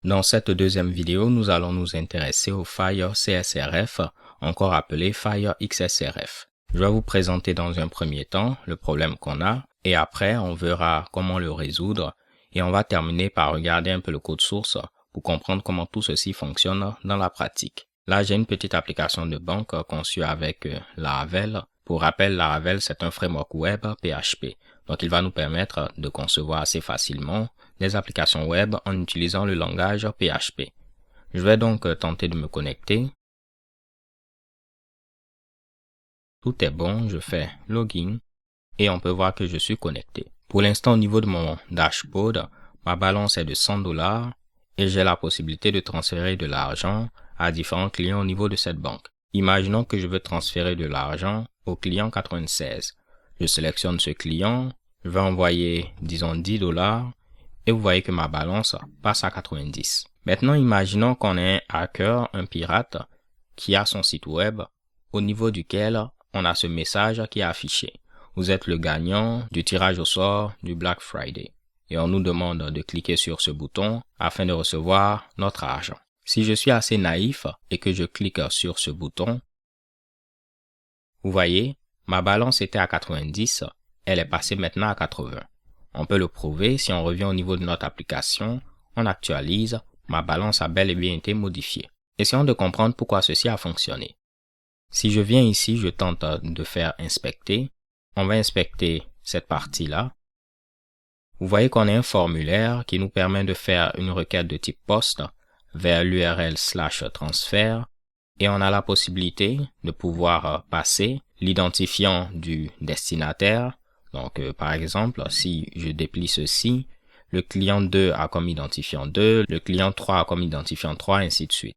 Dans cette deuxième vidéo, nous allons nous intéresser au Fire CSRF, encore appelé Fire XSRF. Je vais vous présenter dans un premier temps le problème qu'on a et après on verra comment le résoudre et on va terminer par regarder un peu le code source pour comprendre comment tout ceci fonctionne dans la pratique. Là, j'ai une petite application de banque conçue avec Laravel. Pour rappel, Laravel, c'est un framework web PHP. Donc, il va nous permettre de concevoir assez facilement des applications web en utilisant le langage PHP. Je vais donc tenter de me connecter. Tout est bon, je fais login et on peut voir que je suis connecté. Pour l'instant, au niveau de mon dashboard, ma balance est de $100 et j'ai la possibilité de transférer de l'argent à différents clients au niveau de cette banque. Imaginons que je veux transférer de l'argent au client 96. Je sélectionne ce client, je vais envoyer, disons, $10 et vous voyez que ma balance passe à 90. Maintenant, imaginons qu'on ait un hacker, un pirate, qui a son site web au niveau duquel on a ce message qui est affiché. Vous êtes le gagnant du tirage au sort du Black Friday. Et on nous demande de cliquer sur ce bouton afin de recevoir notre argent. Si je suis assez naïf et que je clique sur ce bouton, vous voyez, ma balance était à 90, elle est passée maintenant à 80. On peut le prouver si on revient au niveau de notre application, on actualise, ma balance a bel et bien été modifiée. Essayons de comprendre pourquoi ceci a fonctionné. Si je viens ici, je tente de faire inspecter. On va inspecter cette partie-là. Vous voyez qu'on a un formulaire qui nous permet de faire une requête de type POST vers l'URL /transfert et on a la possibilité de pouvoir passer l'identifiant du destinataire. Donc, par exemple, si je déplie ceci, le client 2 a comme identifiant 2, le client 3 a comme identifiant 3, ainsi de suite.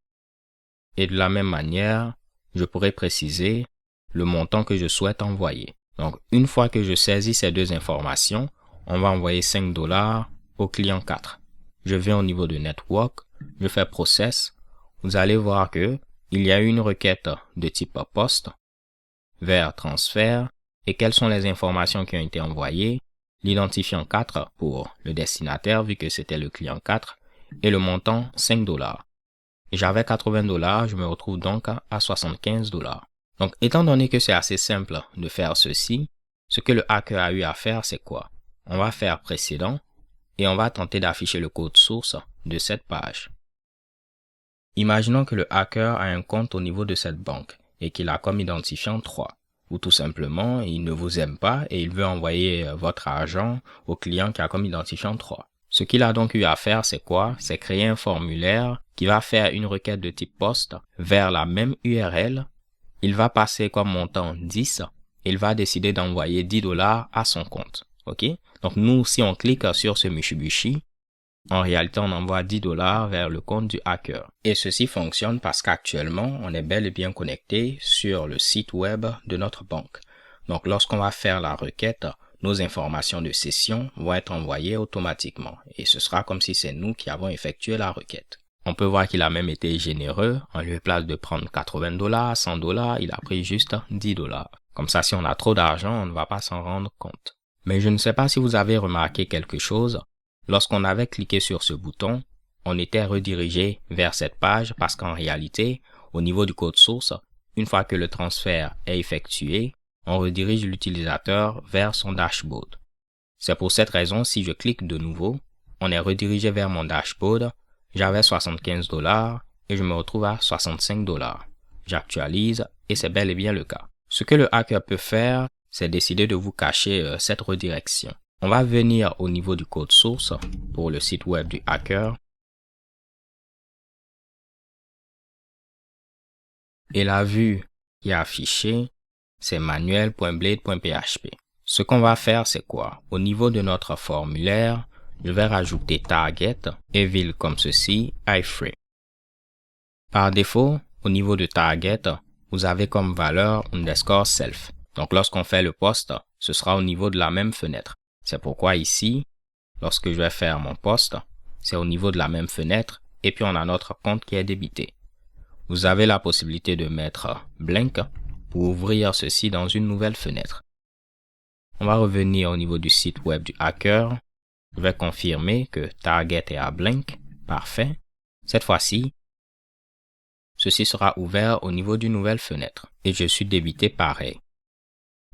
Et de la même manière, je pourrais préciser le montant que je souhaite envoyer. Donc, une fois que je saisis ces deux informations, on va envoyer $5 au client 4. Je viens au niveau de Network, je fais Process. Vous allez voir que il y a une requête de type POST vers transfert et quelles sont les informations qui ont été envoyées. L'identifiant 4 pour le destinataire vu que c'était le client 4 et le montant $5. Et j'avais $80, je me retrouve donc à $75. Donc, étant donné que c'est assez simple de faire ceci, ce que le hacker a eu à faire, c'est quoi? On va faire précédent et on va tenter d'afficher le code source de cette page. Imaginons que le hacker a un compte au niveau de cette banque et qu'il a comme identifiant 3. Ou tout simplement, il ne vous aime pas et il veut envoyer votre argent au client qui a comme identifiant 3. Ce qu'il a donc eu à faire, c'est quoi? C'est créer un formulaire qui va faire une requête de type POST vers la même URL. Il va passer comme montant 10. Il va décider d'envoyer $10 à son compte. OK? Donc, nous, si on clique sur ce Mitsubishi, en réalité, on envoie $10 vers le compte du hacker. Et ceci fonctionne parce qu'actuellement, on est bel et bien connecté sur le site web de notre banque. Donc, lorsqu'on va faire la requête, nos informations de session vont être envoyées automatiquement. Et ce sera comme si c'est nous qui avons effectué la requête. On peut voir qu'il a même été généreux. En lieu et place de prendre $80, $100, il a pris juste $10. Comme ça, si on a trop d'argent, on ne va pas s'en rendre compte. Mais je ne sais pas si vous avez remarqué quelque chose. Lorsqu'on avait cliqué sur ce bouton, on était redirigé vers cette page parce qu'en réalité, au niveau du code source, une fois que le transfert est effectué, on redirige l'utilisateur vers son dashboard. C'est pour cette raison, si je clique de nouveau, on est redirigé vers mon dashboard. J'avais $75 et je me retrouve à $65. J'actualise et c'est bel et bien le cas. Ce que le hacker peut faire, c'est décider de vous cacher cette redirection. On va venir au niveau du code source pour le site web du hacker. Et la vue qui est affichée, c'est manuel.blade.php. Ce qu'on va faire, c'est quoi? Au niveau de notre formulaire, je vais rajouter target et ville comme ceci, iframe. Par défaut, au niveau de target, vous avez comme valeur _self. Donc, lorsqu'on fait le post, ce sera au niveau de la même fenêtre. C'est pourquoi ici, lorsque je vais faire mon post, c'est au niveau de la même fenêtre et puis on a notre compte qui est débité. vous avez la possibilité de mettre blank pour ouvrir ceci dans une nouvelle fenêtre. On va revenir au niveau du site web du hacker. Je vais confirmer que target est à blank. Parfait. Cette fois-ci, ceci sera ouvert au niveau d'une nouvelle fenêtre et je suis débité pareil.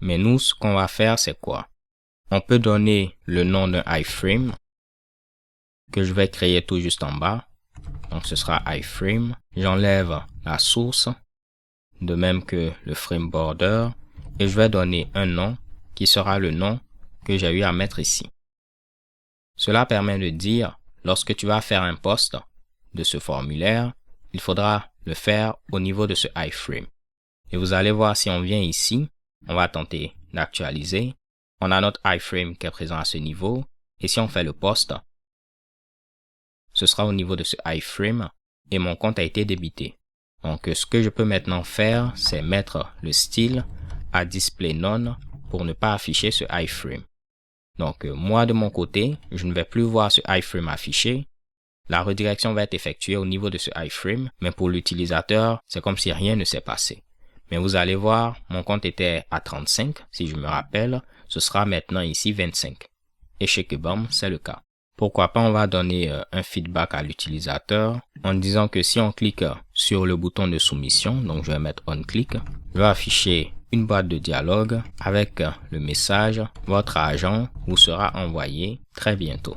Mais nous, ce qu'on va faire, c'est quoi? On peut donner le nom d'un iframe que je vais créer tout juste en bas. Donc, ce sera iframe. J'enlève la source, de même que le frame border, et je vais donner un nom qui sera le nom que j'ai eu à mettre ici. Cela permet de dire, lorsque tu vas faire un post de ce formulaire, il faudra le faire au niveau de ce iframe. Et vous allez voir, si on vient ici, on va tenter d'actualiser. On a notre iframe qui est présent à ce niveau. Et si on fait le post, ce sera au niveau de ce iframe et mon compte a été débité. Donc, ce que je peux maintenant faire, c'est mettre le style à display none pour ne pas afficher ce iframe. Donc, moi, de mon côté, je ne vais plus voir ce iframe affiché. La redirection va être effectuée au niveau de ce iframe, mais pour l'utilisateur, c'est comme si rien ne s'est passé. Mais vous allez voir, mon compte était à 35, si je me rappelle, ce sera maintenant ici 25. Et chez Kebam, c'est le cas. Pourquoi pas, on va donner un feedback à l'utilisateur en disant que si on clique sur le bouton de soumission, donc je vais mettre on click, je vais afficher une boîte de dialogue avec le message « Votre agent vous sera envoyé très bientôt ».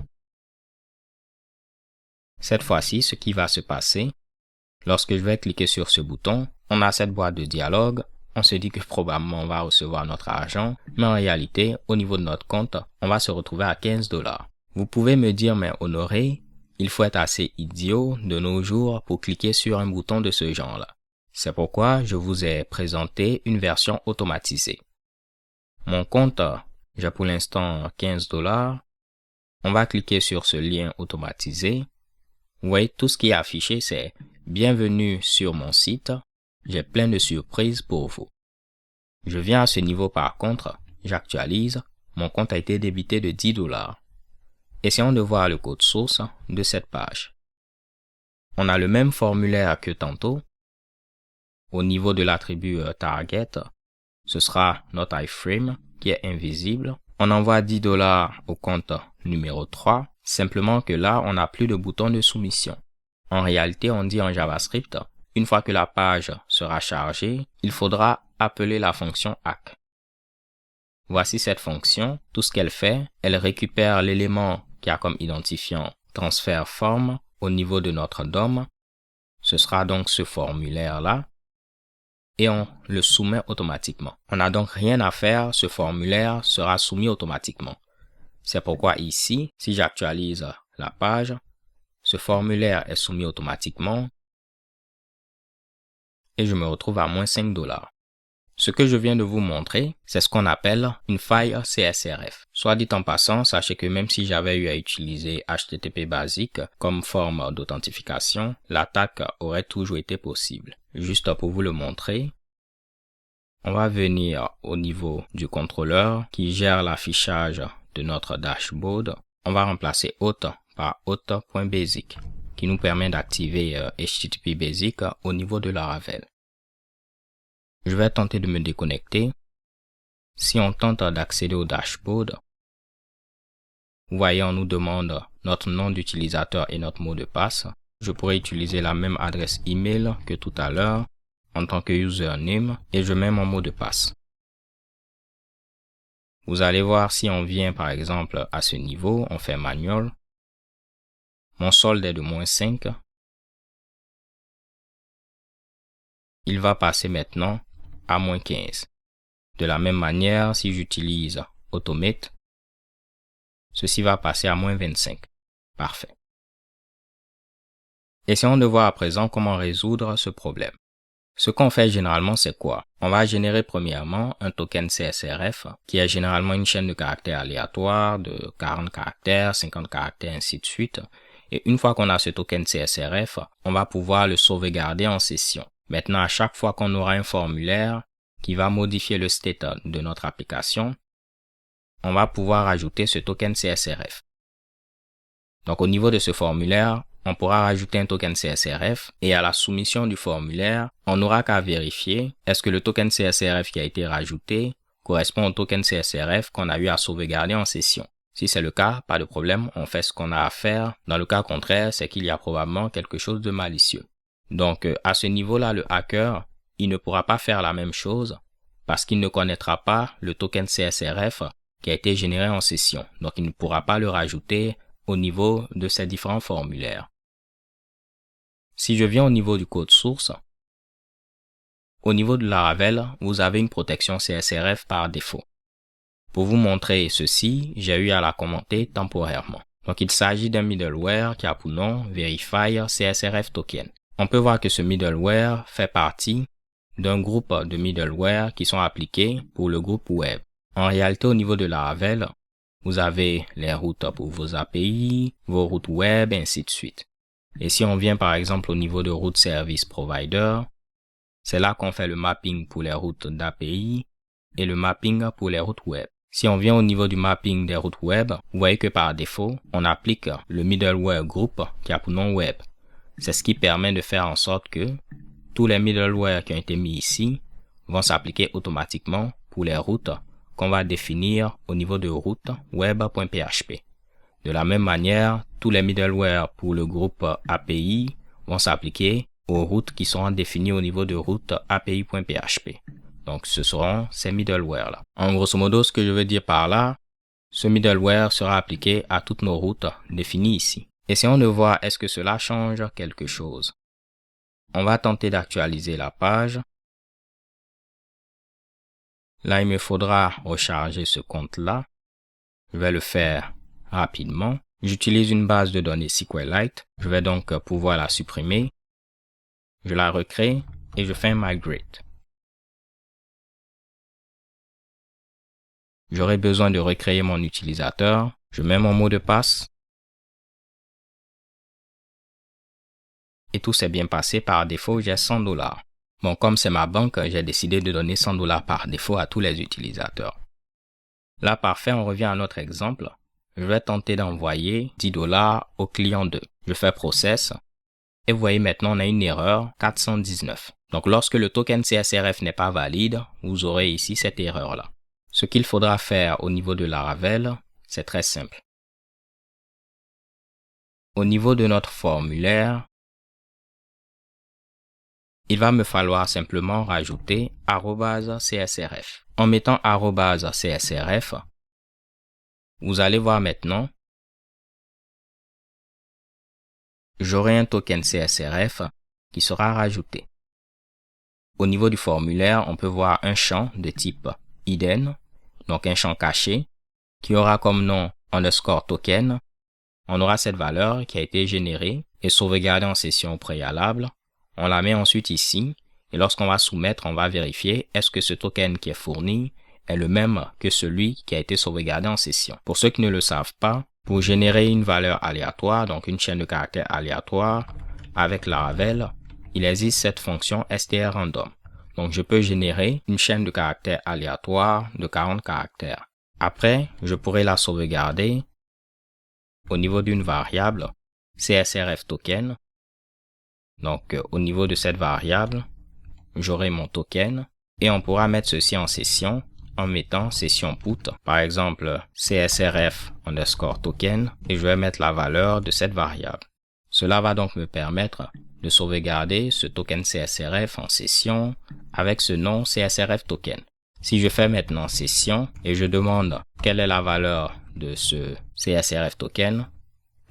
Cette fois-ci, ce qui va se passer, lorsque je vais cliquer sur ce bouton, on a cette boîte de dialogue, on se dit que probablement on va recevoir notre argent, mais en réalité, au niveau de notre compte, on va se retrouver à 15 $. Vous pouvez me dire, mais Honoré, il faut être assez idiot de nos jours pour cliquer sur un bouton de ce genre-là. C'est pourquoi je vous ai présenté une version automatisée. Mon compte, j'ai pour l'instant 15 $. On va cliquer sur ce lien automatisé. Vous voyez, tout ce qui est affiché, c'est « Bienvenue sur mon site, j'ai plein de surprises pour vous ». Je viens à ce niveau par contre, j'actualise, mon compte a été débité de 10 $. Essayons de voir le code source de cette page. On a le même formulaire que tantôt. Au niveau de l'attribut target, ce sera notre iframe qui est invisible. On envoie 10 $ au compte numéro 3. Simplement que là, on n'a plus de bouton de soumission. En réalité, on dit en JavaScript, une fois que la page sera chargée, il faudra appeler la fonction hack. Voici cette fonction. Tout ce qu'elle fait, elle récupère l'élément qui a comme identifiant transfert form au niveau de notre DOM. Ce sera donc ce formulaire-là. Et on le soumet automatiquement. On n'a donc rien à faire, ce formulaire sera soumis automatiquement. C'est pourquoi ici, si j'actualise la page, ce formulaire est soumis automatiquement et je me retrouve à moins 5 $. Ce que je viens de vous montrer, c'est ce qu'on appelle une faille CSRF. Soit dit en passant, sachez que même si j'avais eu à utiliser HTTP basique comme forme d'authentification, l'attaque aurait toujours été possible. Juste pour vous le montrer, on va venir au niveau du contrôleur qui gère l'affichage de notre dashboard. On va remplacer auth par auth.basic qui nous permet d'activer HTTP basic au niveau de Laravel. Je vais tenter de me déconnecter. Si on tente d'accéder au dashboard, vous voyez, on nous demande notre nom d'utilisateur et notre mot de passe. Je pourrais utiliser la même adresse email que tout à l'heure en tant que username et je mets mon mot de passe. Vous allez voir, si on vient par exemple à ce niveau, on fait manual. Mon solde est de moins 5. Il va passer maintenant à moins 15. De la même manière, si j'utilise automate, ceci va passer à moins 25. Parfait. Essayons de voir à présent comment résoudre ce problème. Ce qu'on fait généralement, c'est quoi? On va générer premièrement un token CSRF qui est généralement une chaîne de caractères aléatoires de 40 caractères, 50 caractères, ainsi de suite. Et une fois qu'on a ce token CSRF, on va pouvoir le sauvegarder en session. Maintenant, à chaque fois qu'on aura un formulaire qui va modifier le state de notre application, on va pouvoir ajouter ce token CSRF. Donc, au niveau de ce formulaire, on pourra rajouter un token CSRF et à la soumission du formulaire, on n'aura qu'à vérifier est-ce que le token CSRF qui a été rajouté correspond au token CSRF qu'on a eu à sauvegarder en session. Si c'est le cas, pas de problème, on fait ce qu'on a à faire. Dans le cas contraire, c'est qu'il y a probablement quelque chose de malicieux. Donc, à ce niveau-là, le hacker, il ne pourra pas faire la même chose parce qu'il ne connaîtra pas le token CSRF qui a été généré en session. Donc, il ne pourra pas le rajouter au niveau de ces différents formulaires. Si je viens au niveau du code source, au niveau de Laravel, vous avez une protection CSRF par défaut. Pour vous montrer ceci, j'ai eu à la commenter temporairement. Donc, il s'agit d'un middleware qui a pour nom Verifier CSRF Token. On peut voir que ce middleware fait partie d'un groupe de middleware qui sont appliqués pour le groupe web. En réalité, au niveau de Laravel, vous avez les routes pour vos API, vos routes web, et ainsi de suite. Et si on vient par exemple au niveau de route service provider, c'est là qu'on fait le mapping pour les routes d'API et le mapping pour les routes web. Si on vient au niveau du mapping des routes web, vous voyez que par défaut, on applique le middleware group qui a pour nom web. C'est ce qui permet de faire en sorte que tous les middleware qui ont été mis ici vont s'appliquer automatiquement pour les routes qu'on va définir au niveau de route web.php. De la même manière, tous les middleware pour le groupe API vont s'appliquer aux routes qui seront définies au niveau de route API.php. Donc, ce seront ces middleware-là. En grosso modo, ce que je veux dire par là, ce middleware sera appliqué à toutes nos routes définies ici. Essayons de voir est-ce que cela change quelque chose. On va tenter d'actualiser la page. Là, il me faudra recharger ce compte-là. Je vais le faire rapidement. J'utilise une base de données SQLite. Je vais donc pouvoir la supprimer. Je la recrée et je fais un migrate. J'aurai besoin de recréer mon utilisateur. Je mets mon mot de passe. Et tout s'est bien passé. Par défaut, j'ai $100. Bon, comme c'est ma banque, j'ai décidé de donner $100 par défaut à tous les utilisateurs. Là, parfait, on revient à notre exemple. Je vais tenter d'envoyer $10 au client 2. Je fais process. Et vous voyez maintenant, on a une erreur 419. Donc, lorsque le token CSRF n'est pas valide, vous aurez ici cette erreur-là. Ce qu'il faudra faire au niveau de Laravel, c'est très simple. Au niveau de notre formulaire, il va me falloir simplement rajouter @CSRF. En mettant @CSRF, vous allez voir maintenant, j'aurai un token CSRF qui sera rajouté. Au niveau du formulaire, on peut voir un champ de type hidden, donc un champ caché, qui aura comme nom _token. On aura cette valeur qui a été générée et sauvegardée en session au préalable. On la met ensuite ici et lorsqu'on va soumettre, on va vérifier est-ce que ce token qui est fourni est le même que celui qui a été sauvegardé en session. Pour ceux qui ne le savent pas, pour générer une valeur aléatoire, donc une chaîne de caractères aléatoire avec Laravel, il existe cette fonction strrandom. Donc je peux générer une chaîne de caractères aléatoire de 40 caractères. Après, je pourrai la sauvegarder au niveau d'une variable CSRF token. Donc, au niveau de cette variable, j'aurai mon token et on pourra mettre ceci en session en mettant session put, par exemple CSRF_token et je vais mettre la valeur de cette variable. Cela va donc me permettre de sauvegarder ce token CSRF en session avec ce nom CSRF token. Si je fais maintenant session et je demande quelle est la valeur de ce CSRF token,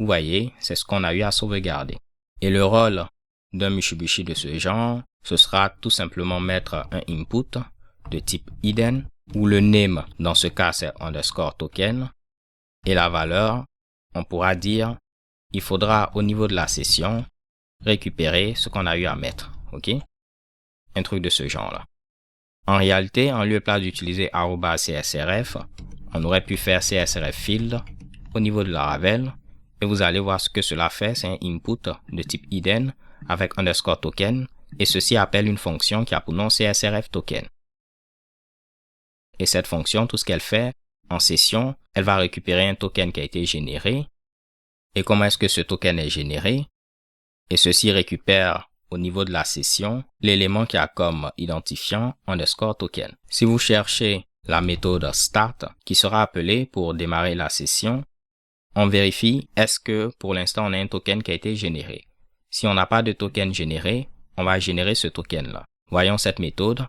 vous voyez, c'est ce qu'on a eu à sauvegarder. Et le rôle d'un Mitsubishi de ce genre, ce sera tout simplement mettre un input de type hidden où le name, dans ce cas, c'est _token et la valeur, on pourra dire, il faudra au niveau de la session récupérer ce qu'on a eu à mettre, ok? Un truc de ce genre-là. En réalité, en lieu et place d'utiliser @CSRF, on aurait pu faire CSRF field au niveau de Laravel et vous allez voir ce que cela fait, c'est un input de type hidden avec _token et ceci appelle une fonction qui a pour nom CSRF token. Et cette fonction, tout ce qu'elle fait, en session, elle va récupérer un token qui a été généré. Et comment est-ce que ce token est généré? Et ceci récupère au niveau de la session l'élément qui a comme identifiant underscore token. Si vous cherchez la méthode start qui sera appelée pour démarrer la session, on vérifie est-ce que pour l'instant on a un token qui a été généré. Si on n'a pas de token généré, on va générer ce token-là. Voyons cette méthode.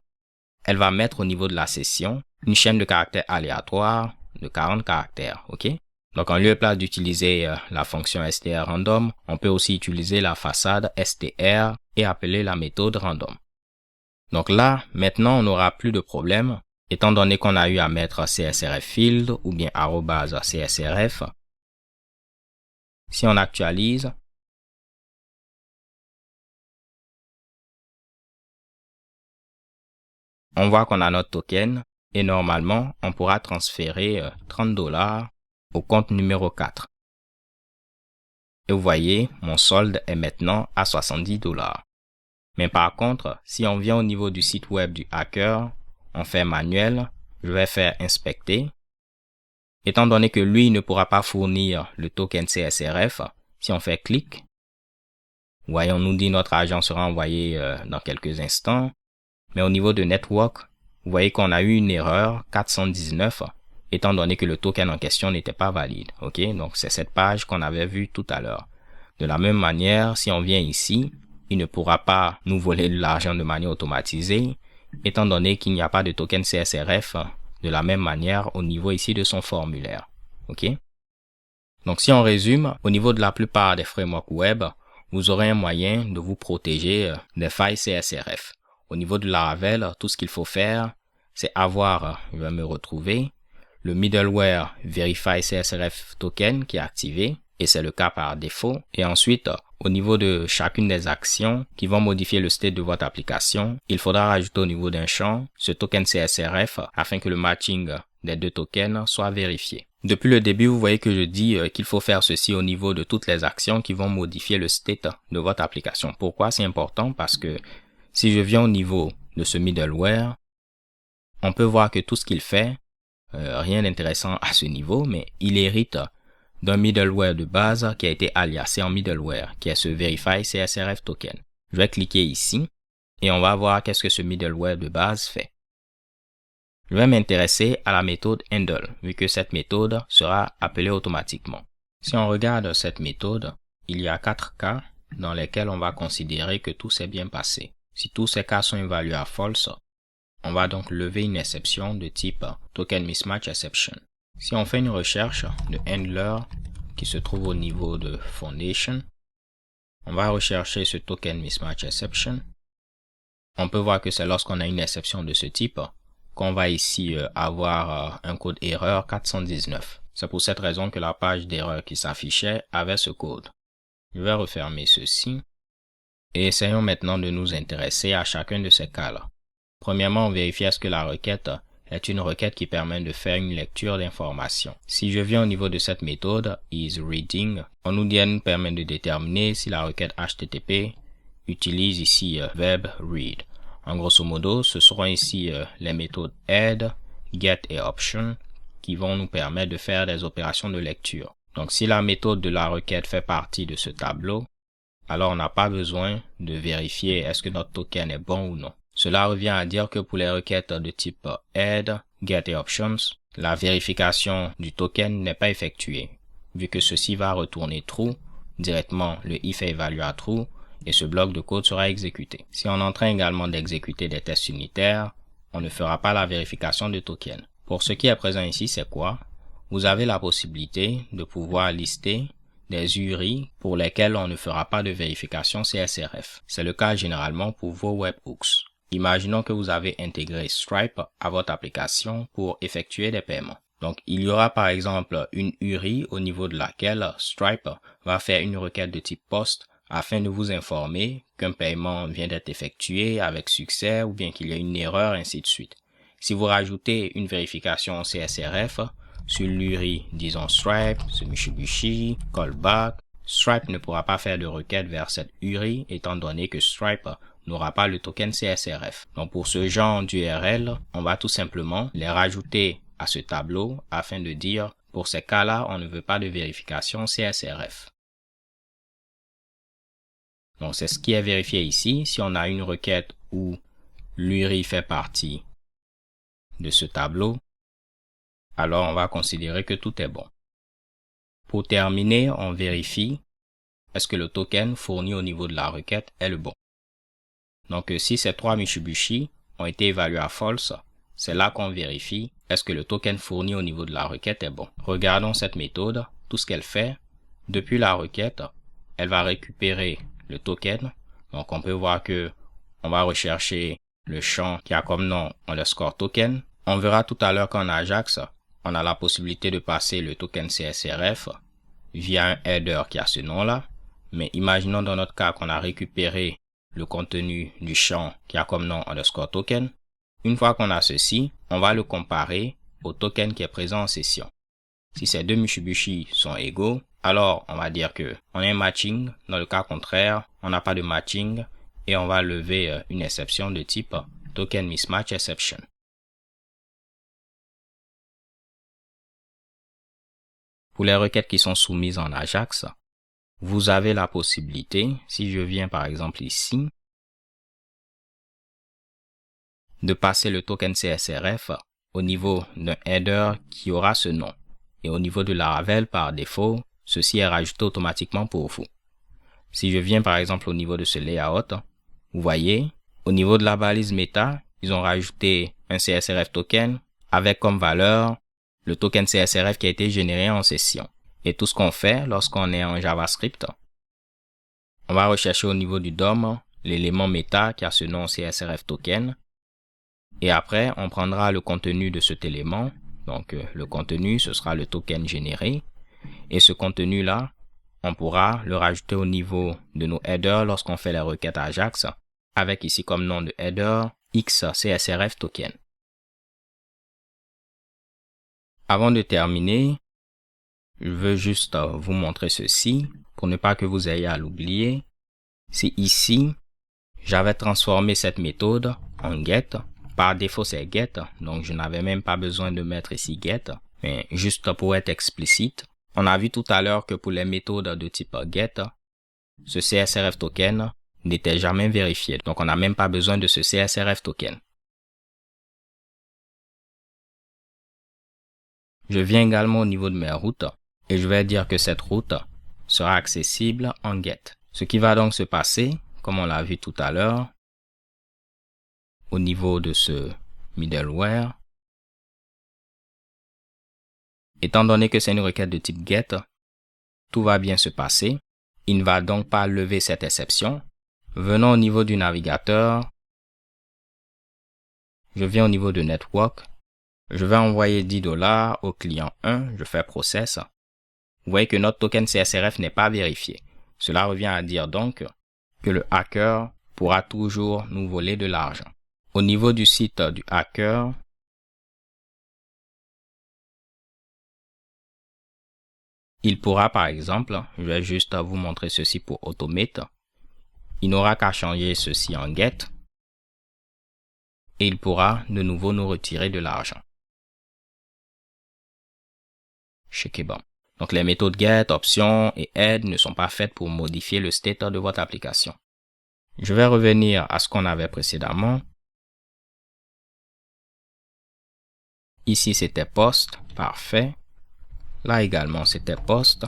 Elle va mettre au niveau de la session une chaîne de caractères aléatoires de 40 caractères. OK? Donc, en lieu et place d'utiliser la fonction str random, on peut aussi utiliser la façade str et appeler la méthode random. Donc là, maintenant, on n'aura plus de problème, étant donné qu'on a eu à mettre csrf field ou bien @csrf. Si on actualise, on voit qu'on a notre token et normalement, on pourra transférer $30 au compte numéro 4. Et vous voyez, mon solde est maintenant à $70. Mais par contre, si on vient au niveau du site web du hacker, on fait manuel, je vais faire inspecter. Étant donné que lui ne pourra pas fournir le token CSRF, si on fait clic, voyons, on nous dit notre argent sera envoyé dans quelques instants. Mais au niveau de network, vous voyez qu'on a eu une erreur 419, étant donné que le token en question n'était pas valide. OK? Donc, c'est cette page qu'on avait vue tout à l'heure. De la même manière, si on vient ici, il ne pourra pas nous voler de l'argent de manière automatisée, étant donné qu'il n'y a pas de token CSRF de la même manière au niveau ici de son formulaire. OK? Donc, si on résume, au niveau de la plupart des frameworks web, vous aurez un moyen de vous protéger des failles CSRF. Au niveau de Laravel, tout ce qu'il faut faire, c'est avoir, je vais me retrouver, le middleware Verify CSRF Token qui est activé, et c'est le cas par défaut. Et ensuite, au niveau de chacune des actions qui vont modifier le state de votre application, il faudra rajouter au niveau d'un champ ce token CSRF afin que le matching des deux tokens soit vérifié. Depuis le début, vous voyez que je dis qu'il faut faire ceci au niveau de toutes les actions qui vont modifier le state de votre application. Pourquoi c'est important? Parce que si je viens au niveau de ce middleware, on peut voir que tout ce qu'il fait, rien d'intéressant à ce niveau, mais il hérite d'un middleware de base qui a été aliasé en middleware, qui est ce Verify CSRF Token. Je vais cliquer ici et on va voir qu'est-ce que ce middleware de base fait. Je vais m'intéresser à la méthode handle, vu que cette méthode sera appelée automatiquement. Si on regarde cette méthode, il y a 4 cas dans lesquels on va considérer que tout s'est bien passé. Si tous ces cas sont évalués à false, on va donc lever une exception de type token mismatch exception. Si on fait une recherche de handler qui se trouve au niveau de foundation, on va rechercher ce token mismatch exception. On peut voir que c'est lorsqu'on a une exception de ce type qu'on va ici avoir un code erreur 419. C'est pour cette raison que la page d'erreur qui s'affichait avait ce code. Je vais refermer ceci. Et essayons maintenant de nous intéresser à chacun de ces cas-là. Premièrement, on vérifie est-ce que la requête est une requête qui permet de faire une lecture d'informations. Si je viens au niveau de cette méthode, isReading, on nous dit qu'elle nous permet de déterminer si la requête HTTP utilise ici webRead. En grosso modo, ce seront ici les méthodes add, get et option qui vont nous permettre de faire des opérations de lecture. Donc, si la méthode de la requête fait partie de ce tableau, alors on n'a pas besoin de vérifier est-ce que notre token est bon ou non. Cela revient à dire que pour les requêtes de type add, get et options, la vérification du token n'est pas effectuée, vu que ceci va retourner true, directement le if est évalué à true, et ce bloc de code sera exécuté. Si on est en train également d'exécuter des tests unitaires, on ne fera pas la vérification de token. Pour ce qui est présent ici, c'est quoi? Vous avez la possibilité de pouvoir lister des URI pour lesquels on ne fera pas de vérification CSRF. C'est le cas généralement pour vos webhooks. Imaginons que vous avez intégré Stripe à votre application pour effectuer des paiements. Donc, il y aura par exemple une URI au niveau de laquelle Stripe va faire une requête de type POST afin de vous informer qu'un paiement vient d'être effectué avec succès ou bien qu'il y a une erreur, ainsi de suite. Si vous rajoutez une vérification CSRF sur l'URI, disons Stripe, Mitsubishi, callback, Stripe ne pourra pas faire de requête vers cette URI étant donné que Stripe n'aura pas le token CSRF. Donc pour ce genre d'URL, on va tout simplement les rajouter à ce tableau afin de dire pour ces cas-là, on ne veut pas de vérification CSRF. Donc, c'est ce qui est vérifié ici. Si on a une requête où l'URI fait partie de ce tableau, alors on va considérer que tout est bon. Pour terminer, on vérifie est-ce que le token fourni au niveau de la requête est le bon. Donc, si ces 3 Mitsubishi ont été évalués à false, c'est là qu'on vérifie est-ce que le token fourni au niveau de la requête est bon. Regardons cette méthode. Tout ce qu'elle fait, depuis la requête, elle va récupérer le token. Donc, on peut voir que on va rechercher le champ qui a comme nom underscore token. On verra tout à l'heure qu'en Ajax, on a la possibilité de passer le token CSRF via un header qui a ce nom-là. Mais imaginons dans notre cas qu'on a récupéré le contenu du champ qui a comme nom underscore token. Une fois qu'on a ceci, on va le comparer au token qui est présent en session. Si ces deux Mitsubishi sont égaux, alors on va dire que on a un matching. Dans le cas contraire, on n'a pas de matching et on va lever une exception de type token mismatch exception. Pour les requêtes qui sont soumises en Ajax, vous avez la possibilité, si je viens par exemple ici, de passer le token CSRF au niveau d'un header qui aura ce nom. Et au niveau de Laravel, par défaut, ceci est rajouté automatiquement pour vous. Si je viens par exemple au niveau de ce layout, vous voyez, au niveau de la balise méta, ils ont rajouté un CSRF token avec comme valeur le token CSRF qui a été généré en session. Et tout ce qu'on fait lorsqu'on est en JavaScript, on va rechercher au niveau du DOM l'élément méta qui a ce nom CSRF token. Et après, on prendra le contenu de cet élément. Donc, le contenu, ce sera le token généré. Et ce contenu-là, on pourra le rajouter au niveau de nos headers lorsqu'on fait les requêtes Ajax, avec ici comme nom de header XCSRF token. Avant de terminer, je veux juste vous montrer ceci pour ne pas que vous ayez à l'oublier. C'est ici, j'avais transformé cette méthode en get. Par défaut, c'est get, donc je n'avais même pas besoin de mettre ici get. Mais juste pour être explicite, on a vu tout à l'heure que pour les méthodes de type get, ce CSRF token n'était jamais vérifié. Donc on n'a même pas besoin de ce CSRF token. Je viens également au niveau de mes routes et je vais dire que cette route sera accessible en get. Ce qui va donc se passer, comme on l'a vu tout à l'heure, au niveau de ce middleware, étant donné que c'est une requête de type get, tout va bien se passer. Il ne va donc pas lever cette exception. Venons au niveau du navigateur. Je viens au niveau de network. Je vais envoyer $10 au client 1. Je fais process. Vous voyez que notre token CSRF n'est pas vérifié. Cela revient à dire donc que le hacker pourra toujours nous voler de l'argent. Au niveau du site du hacker, il pourra par exemple, je vais juste vous montrer ceci pour automate, il n'aura qu'à changer ceci en get et il pourra de nouveau nous retirer de l'argent. Checkez-bon. Donc les méthodes get, option et add ne sont pas faites pour modifier le state de votre application. Je vais revenir à ce qu'on avait précédemment. Ici c'était post, parfait. Là également c'était post.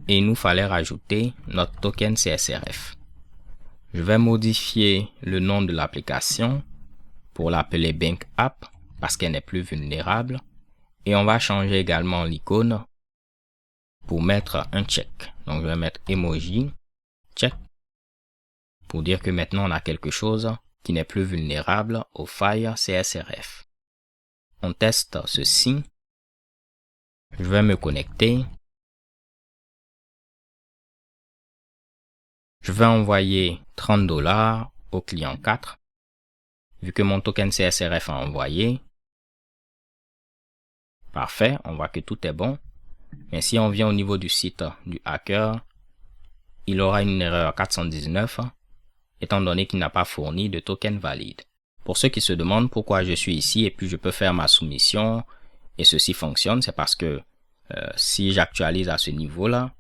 Et il nous fallait rajouter notre token CSRF. Je vais modifier le nom de l'application pour l'appeler Bank App parce qu'elle n'est plus vulnérable. Et on va changer également l'icône pour mettre un check. Donc je vais mettre emoji, check, pour dire que maintenant on a quelque chose qui n'est plus vulnérable aux failles CSRF. On teste ceci. Je vais me connecter. Je vais envoyer $30 au client 4. Vu que mon token CSRF a envoyé. Parfait, on voit que tout est bon. Mais si on vient au niveau du site du hacker, il aura une erreur 419, étant donné qu'il n'a pas fourni de token valide. Pour ceux qui se demandent pourquoi je suis ici et puis je peux faire ma soumission et ceci fonctionne, c'est parce que si j'actualise à ce niveau-là,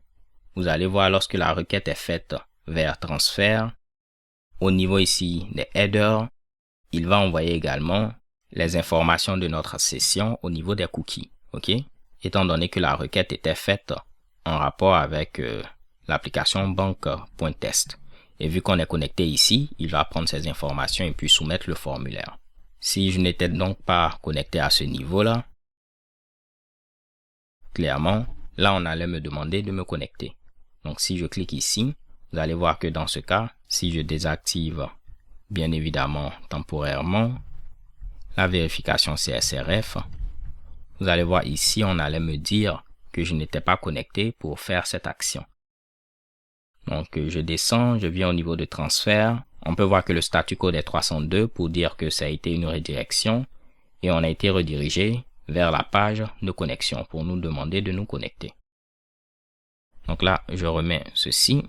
vous allez voir lorsque la requête est faite vers transfert. Au niveau ici des headers, il va envoyer également les informations de notre session au niveau des cookies. OK? Étant donné que la requête était faite en rapport avec l'application banque.test. Et vu qu'on est connecté ici, il va prendre ces informations et puis soumettre le formulaire. Si je n'étais donc pas connecté à ce niveau-là, clairement, là, on allait me demander de me connecter. Donc, si je clique ici, vous allez voir que dans ce cas, si je désactive, bien évidemment, temporairement, la vérification CSRF, vous allez voir ici, on allait me dire que je n'étais pas connecté pour faire cette action. Donc, je descends, je viens au niveau de transfert. On peut voir que le statut code est 302 pour dire que ça a été une redirection et on a été redirigé vers la page de connexion pour nous demander de nous connecter. Donc là, je remets ceci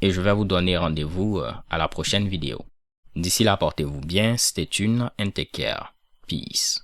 et je vais vous donner rendez-vous à la prochaine vidéo. D'ici là, portez-vous bien, stay tuned and take care. Peace.